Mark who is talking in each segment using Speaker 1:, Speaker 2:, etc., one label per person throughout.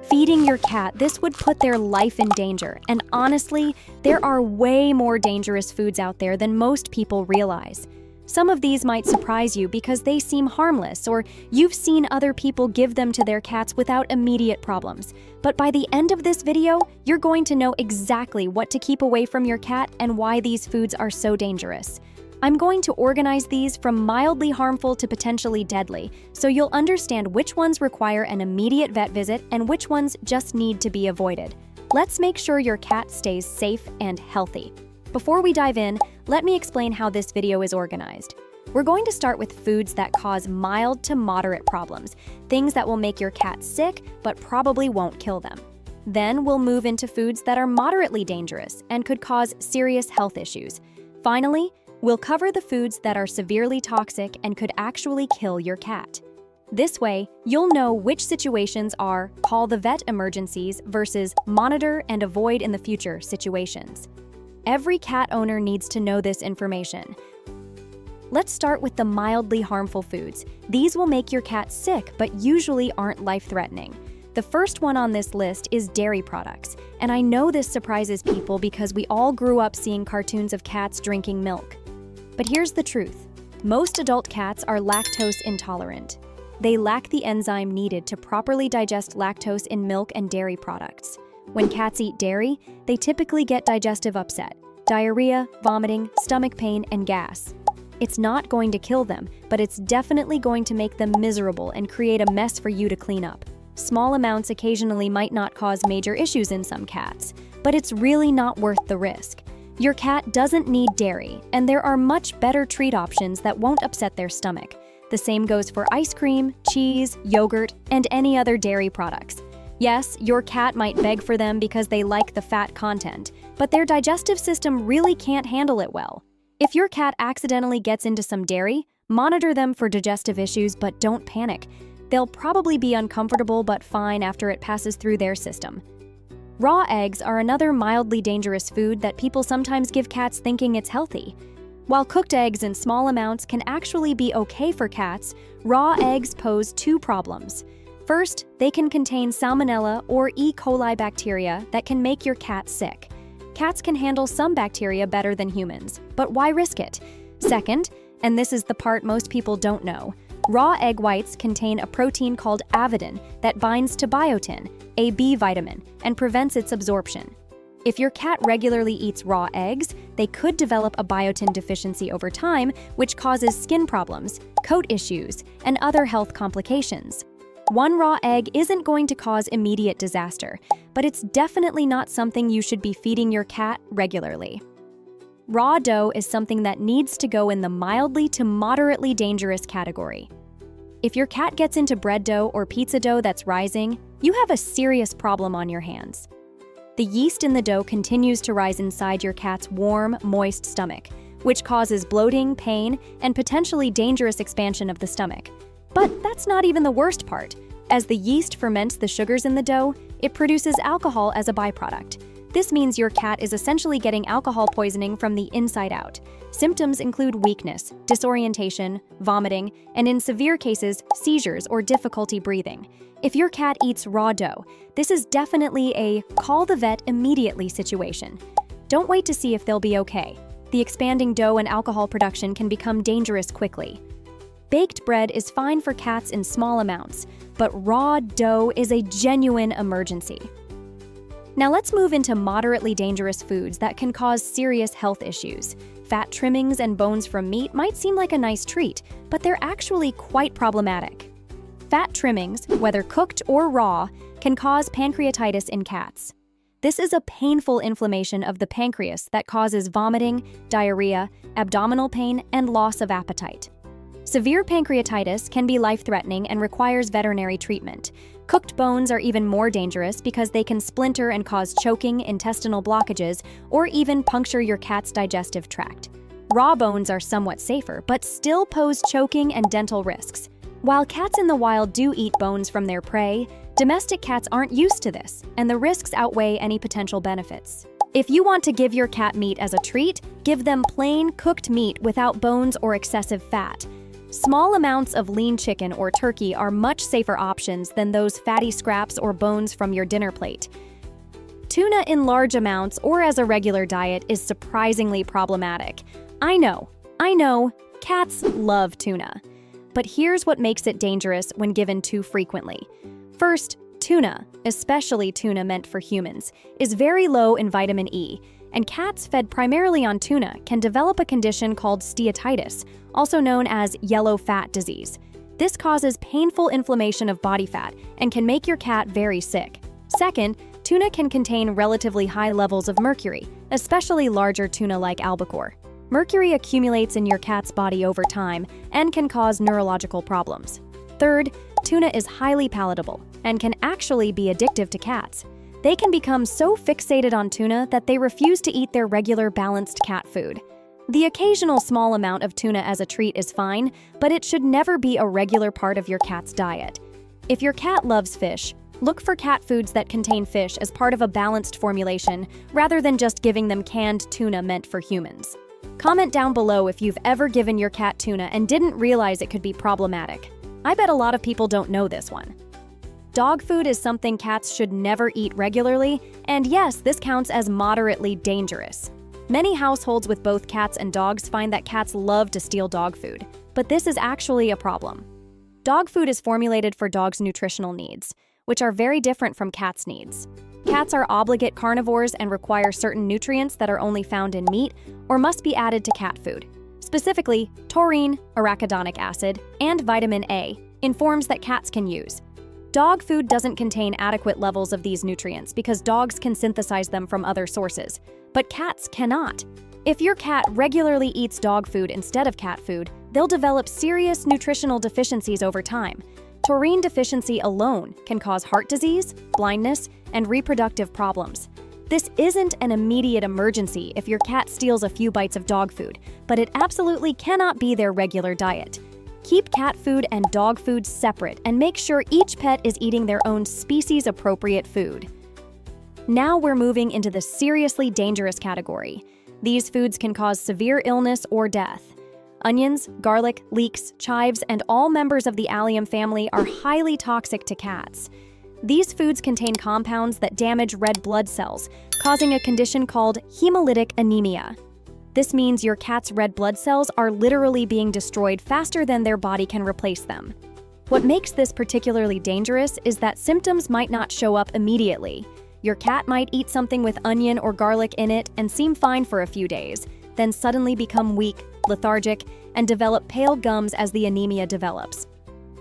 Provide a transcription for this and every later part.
Speaker 1: Feeding your cat, this would put their life in danger, and honestly, there are way more dangerous foods out there than most people realize. Some of these might surprise you because they seem harmless, or you've seen other people give them to their cats without immediate problems. But by the end of this video, you're going to know exactly what to keep away from your cat and why these foods are so dangerous. I'm going to organize these from mildly harmful to potentially deadly, so you'll understand which ones require an immediate vet visit and which ones just need to be avoided. Let's make sure your cat stays safe and healthy. Before we dive in, let me explain how this video is organized. We're going to start with foods that cause mild to moderate problems, things that will make your cat sick but probably won't kill them. Then we'll move into foods that are moderately dangerous and could cause serious health issues. Finally, we'll cover the foods that are severely toxic and could actually kill your cat. This way, you'll know which situations are call the vet emergencies versus monitor and avoid in the future situations. Every cat owner needs to know this information. Let's start with the mildly harmful foods. These will make your cat sick but usually aren't life-threatening. The first one on this list is dairy products, and I know this surprises people because we all grew up seeing cartoons of cats drinking milk. But here's the truth. Most adult cats are lactose intolerant. They lack the enzyme needed to properly digest lactose in milk and dairy products. When cats eat dairy, they typically get digestive upset, diarrhea, vomiting, stomach pain, and gas. It's not going to kill them, but it's definitely going to make them miserable and create a mess for you to clean up. Small amounts occasionally might not cause major issues in some cats, but it's really not worth the risk. Your cat doesn't need dairy, and there are much better treat options that won't upset their stomach. The same goes for ice cream, cheese, yogurt, and any other dairy products. Yes, your cat might beg for them because they like the fat content, but their digestive system really can't handle it well. If your cat accidentally gets into some dairy, monitor them for digestive issues, but don't panic. They'll probably be uncomfortable but fine after it passes through their system. Raw eggs are another mildly dangerous food that people sometimes give cats thinking it's healthy. While cooked eggs in small amounts can actually be okay for cats, raw eggs pose two problems. First, they can contain salmonella or E. coli bacteria that can make your cat sick. Cats can handle some bacteria better than humans, but why risk it? Second, and this is the part most people don't know, raw egg whites contain a protein called avidin that binds to biotin, a B vitamin, and prevents its absorption. If your cat regularly eats raw eggs, they could develop a biotin deficiency over time, which causes skin problems, coat issues, and other health complications. One raw egg isn't going to cause immediate disaster, but it's definitely not something you should be feeding your cat regularly. Raw dough is something that needs to go in the mildly to moderately dangerous category. If your cat gets into bread dough or pizza dough that's rising, you have a serious problem on your hands. The yeast in the dough continues to rise inside your cat's warm, moist stomach, which causes bloating, pain, and potentially dangerous expansion of the stomach. But that's not even the worst part. As the yeast ferments the sugars in the dough, it produces alcohol as a byproduct. This means your cat is essentially getting alcohol poisoning from the inside out. Symptoms include weakness, disorientation, vomiting, and in severe cases, seizures or difficulty breathing. If your cat eats raw dough, this is definitely a call the vet immediately situation. Don't wait to see if they'll be okay. The expanding dough and alcohol production can become dangerous quickly. Baked bread is fine for cats in small amounts, but raw dough is a genuine emergency. Now let's move into moderately dangerous foods that can cause serious health issues. Fat trimmings and bones from meat might seem like a nice treat, but they're actually quite problematic. Fat trimmings, whether cooked or raw, can cause pancreatitis in cats. This is a painful inflammation of the pancreas that causes vomiting, diarrhea, abdominal pain, and loss of appetite. Severe pancreatitis can be life-threatening and requires veterinary treatment. Cooked bones are even more dangerous because they can splinter and cause choking, intestinal blockages, or even puncture your cat's digestive tract. Raw bones are somewhat safer, but still pose choking and dental risks. While cats in the wild do eat bones from their prey, domestic cats aren't used to this, and the risks outweigh any potential benefits. If you want to give your cat meat as a treat, give them plain, cooked meat without bones or excessive fat. Small amounts of lean chicken or turkey are much safer options than those fatty scraps or bones from your dinner plate. Tuna in large amounts or as a regular diet is surprisingly problematic. I know, cats love tuna. But here's what makes it dangerous when given too frequently. First, tuna, especially tuna meant for humans, is very low in vitamin E, and cats fed primarily on tuna can develop a condition called steatitis, also known as yellow fat disease. This causes painful inflammation of body fat and can make your cat very sick. Second, tuna can contain relatively high levels of mercury, especially larger tuna like albacore. Mercury accumulates in your cat's body over time and can cause neurological problems. Third, tuna is highly palatable and can actually be addictive to cats. They can become so fixated on tuna that they refuse to eat their regular balanced cat food. The occasional small amount of tuna as a treat is fine, but it should never be a regular part of your cat's diet. If your cat loves fish, look for cat foods that contain fish as part of a balanced formulation, rather than just giving them canned tuna meant for humans. Comment down below if you've ever given your cat tuna and didn't realize it could be problematic. I bet a lot of people don't know this one. Dog food is something cats should never eat regularly, and yes, this counts as moderately dangerous. Many households with both cats and dogs find that cats love to steal dog food, but this is actually a problem. Dog food is formulated for dogs' nutritional needs, which are very different from cats' needs. Cats are obligate carnivores and require certain nutrients that are only found in meat or must be added to cat food. Specifically, taurine, arachidonic acid, and vitamin A in forms that cats can use. Dog food doesn't contain adequate levels of these nutrients because dogs can synthesize them from other sources, but cats cannot. If your cat regularly eats dog food instead of cat food, they'll develop serious nutritional deficiencies over time. Taurine deficiency alone can cause heart disease, blindness, and reproductive problems. This isn't an immediate emergency if your cat steals a few bites of dog food, but it absolutely cannot be their regular diet. Keep cat food and dog food separate and make sure each pet is eating their own species-appropriate food. Now we're moving into the seriously dangerous category. These foods can cause severe illness or death. Onions, garlic, leeks, chives, and all members of the allium family are highly toxic to cats. These foods contain compounds that damage red blood cells, causing a condition called hemolytic anemia. This means your cat's red blood cells are literally being destroyed faster than their body can replace them. What makes this particularly dangerous is that symptoms might not show up immediately. Your cat might eat something with onion or garlic in it and seem fine for a few days, then suddenly become weak, lethargic, and develop pale gums as the anemia develops.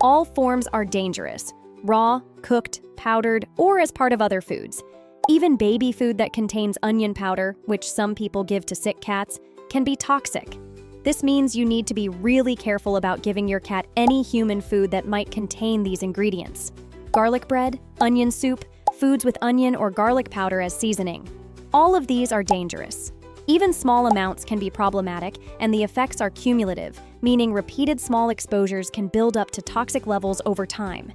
Speaker 1: All forms are dangerous: raw, cooked, powdered, or as part of other foods. Even baby food that contains onion powder, which some people give to sick cats, can be toxic. This means you need to be really careful about giving your cat any human food that might contain these ingredients. Garlic bread, onion soup, foods with onion or garlic powder as seasoning. All of these are dangerous. Even small amounts can be problematic, and the effects are cumulative, meaning repeated small exposures can build up to toxic levels over time.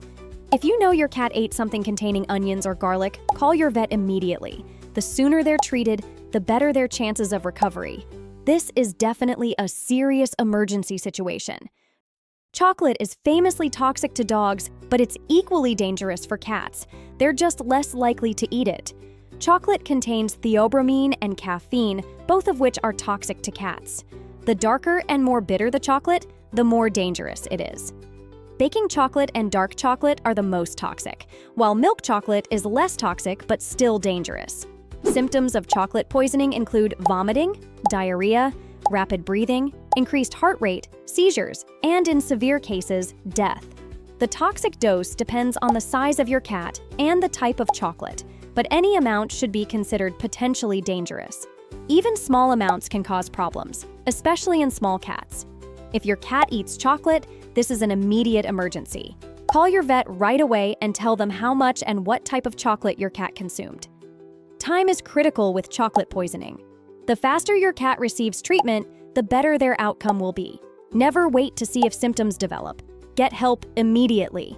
Speaker 1: If you know your cat ate something containing onions or garlic, call your vet immediately. The sooner they're treated, the better their chances of recovery. This is definitely a serious emergency situation. Chocolate is famously toxic to dogs, but it's equally dangerous for cats. They're just less likely to eat it. Chocolate contains theobromine and caffeine, both of which are toxic to cats. The darker and more bitter the chocolate, the more dangerous it is. Baking chocolate and dark chocolate are the most toxic, while milk chocolate is less toxic but still dangerous. Symptoms of chocolate poisoning include vomiting, diarrhea, rapid breathing, increased heart rate, seizures, and in severe cases, death. The toxic dose depends on the size of your cat and the type of chocolate, but any amount should be considered potentially dangerous. Even small amounts can cause problems, especially in small cats. If your cat eats chocolate, this is an immediate emergency. Call your vet right away and tell them how much and what type of chocolate your cat consumed. Time is critical with chocolate poisoning. The faster your cat receives treatment, the better their outcome will be. Never wait to see if symptoms develop. Get help immediately.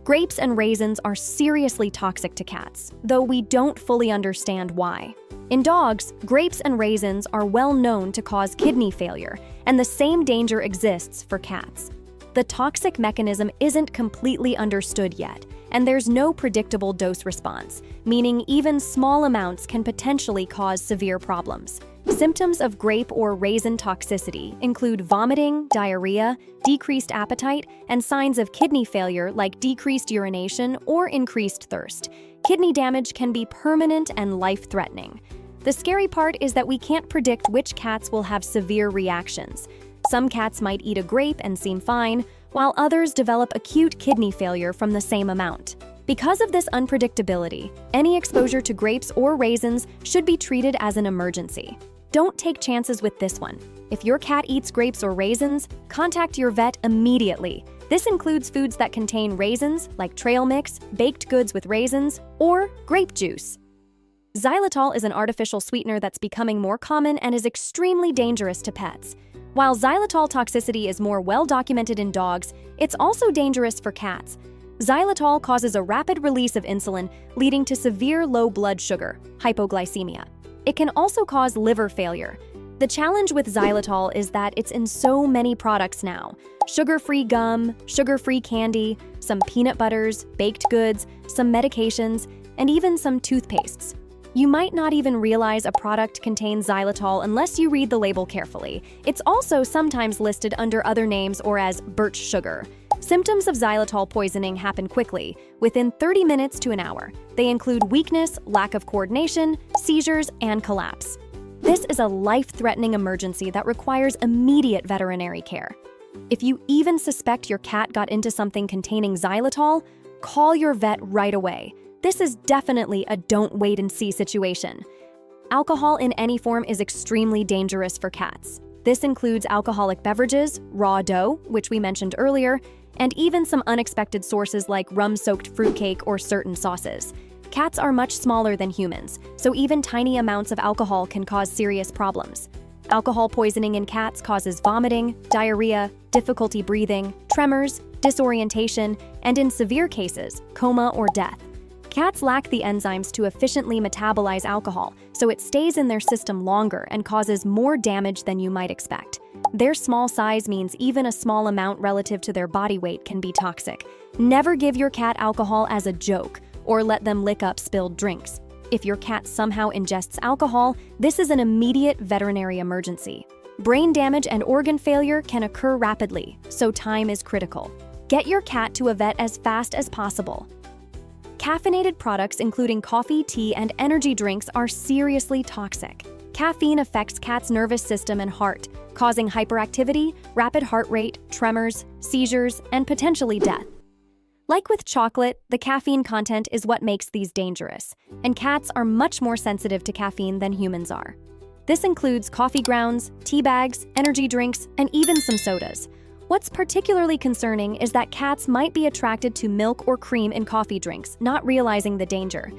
Speaker 1: Grapes and raisins are seriously toxic to cats, though we don't fully understand why. In dogs, grapes and raisins are well known to cause kidney failure, and the same danger exists for cats. The toxic mechanism isn't completely understood yet, and there's no predictable dose response, meaning even small amounts can potentially cause severe problems. Symptoms of grape or raisin toxicity include vomiting, diarrhea, decreased appetite, and signs of kidney failure like decreased urination or increased thirst. Kidney damage can be permanent and life-threatening. The scary part is that we can't predict which cats will have severe reactions. Some cats might eat a grape and seem fine, while others develop acute kidney failure from the same amount. Because of this unpredictability, any exposure to grapes or raisins should be treated as an emergency. Don't take chances with this one. If your cat eats grapes or raisins, contact your vet immediately. This includes foods that contain raisins, like trail mix, baked goods with raisins, or grape juice. Xylitol is an artificial sweetener that's becoming more common and is extremely dangerous to pets. While xylitol toxicity is more well-documented in dogs, it's also dangerous for cats. Xylitol causes a rapid release of insulin, leading to severe low blood sugar, hypoglycemia. It can also cause liver failure. The challenge with xylitol is that it's in so many products now. Sugar-free gum, sugar-free candy, some peanut butters, baked goods, some medications, and even some toothpastes. You might not even realize a product contains xylitol unless you read the label carefully. It's also sometimes listed under other names or as birch sugar. Symptoms of xylitol poisoning happen quickly, within 30 minutes to an hour. They include weakness, lack of coordination, seizures, and collapse. This is a life-threatening emergency that requires immediate veterinary care. If you even suspect your cat got into something containing xylitol, call your vet right away. This is definitely a don't wait and see situation. Alcohol in any form is extremely dangerous for cats. This includes alcoholic beverages, raw dough, which we mentioned earlier, and even some unexpected sources like rum-soaked fruitcake or certain sauces. Cats are much smaller than humans, so even tiny amounts of alcohol can cause serious problems. Alcohol poisoning in cats causes vomiting, diarrhea, difficulty breathing, tremors, disorientation, and in severe cases, coma or death. Cats lack the enzymes to efficiently metabolize alcohol, so it stays in their system longer and causes more damage than you might expect. Their small size means even a small amount relative to their body weight can be toxic. Never give your cat alcohol as a joke, or let them lick up spilled drinks. If your cat somehow ingests alcohol, this is an immediate veterinary emergency. Brain damage and organ failure can occur rapidly, so time is critical. Get your cat to a vet as fast as possible. Caffeinated products including coffee, tea, and energy drinks are seriously toxic. Caffeine affects cats' nervous system and heart, causing hyperactivity, rapid heart rate, tremors, seizures, and potentially death. Like with chocolate, the caffeine content is what makes these dangerous, and cats are much more sensitive to caffeine than humans are. This includes coffee grounds, tea bags, energy drinks, and even some sodas. What's particularly concerning is that cats might be attracted to milk or cream in coffee drinks, not realizing the danger.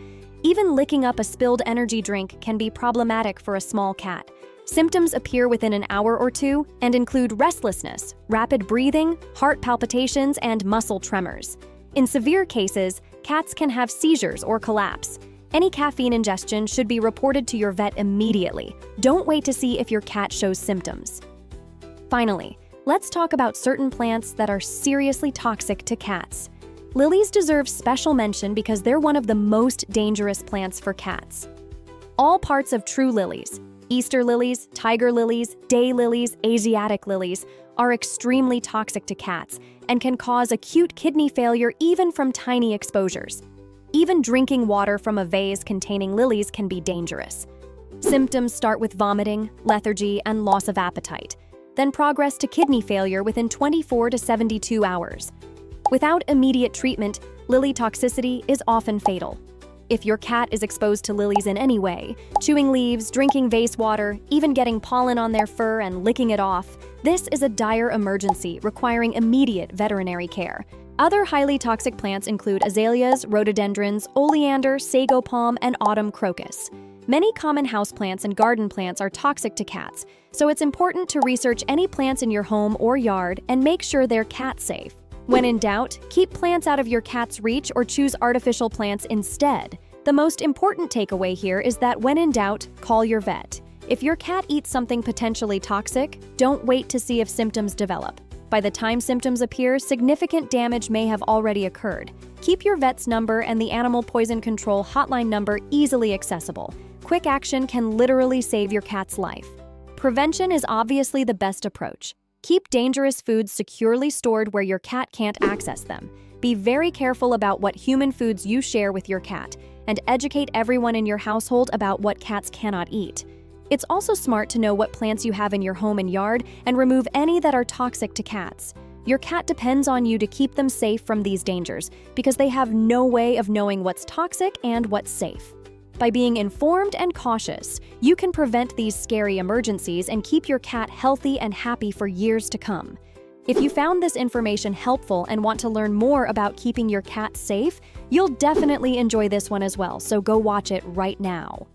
Speaker 1: Even licking up a spilled energy drink can be problematic for a small cat. Symptoms appear within an hour or two and include restlessness, rapid breathing, heart palpitations, and muscle tremors. In severe cases, cats can have seizures or collapse. Any caffeine ingestion should be reported to your vet immediately. Don't wait to see if your cat shows symptoms. Finally, let's talk about certain plants that are seriously toxic to cats. Lilies deserve special mention because they're one of the most dangerous plants for cats. All parts of true lilies, Easter lilies, tiger lilies, day lilies, Asiatic lilies, are extremely toxic to cats and can cause acute kidney failure even from tiny exposures. Even drinking water from a vase containing lilies can be dangerous. Symptoms start with vomiting, lethargy, and loss of appetite, then progress to kidney failure within 24 to 72 hours. Without immediate treatment, lily toxicity is often fatal. If your cat is exposed to lilies in any way, chewing leaves, drinking vase water, even getting pollen on their fur and licking it off, this is a dire emergency requiring immediate veterinary care. Other highly toxic plants include azaleas, rhododendrons, oleander, sago palm, and autumn crocus. Many common houseplants and garden plants are toxic to cats, so it's important to research any plants in your home or yard and make sure they're cat-safe. When in doubt, keep plants out of your cat's reach or choose artificial plants instead. The most important takeaway here is that when in doubt, call your vet. If your cat eats something potentially toxic, don't wait to see if symptoms develop. By the time symptoms appear, significant damage may have already occurred. Keep your vet's number and the animal poison control hotline number easily accessible. Quick action can literally save your cat's life. Prevention is obviously the best approach. Keep dangerous foods securely stored where your cat can't access them. Be very careful about what human foods you share with your cat, and educate everyone in your household about what cats cannot eat. It's also smart to know what plants you have in your home and yard and remove any that are toxic to cats. Your cat depends on you to keep them safe from these dangers because they have no way of knowing what's toxic and what's safe. By being informed and cautious, you can prevent these scary emergencies and keep your cat healthy and happy for years to come. If you found this information helpful and want to learn more about keeping your cat safe, you'll definitely enjoy this one as well, so go watch it right now.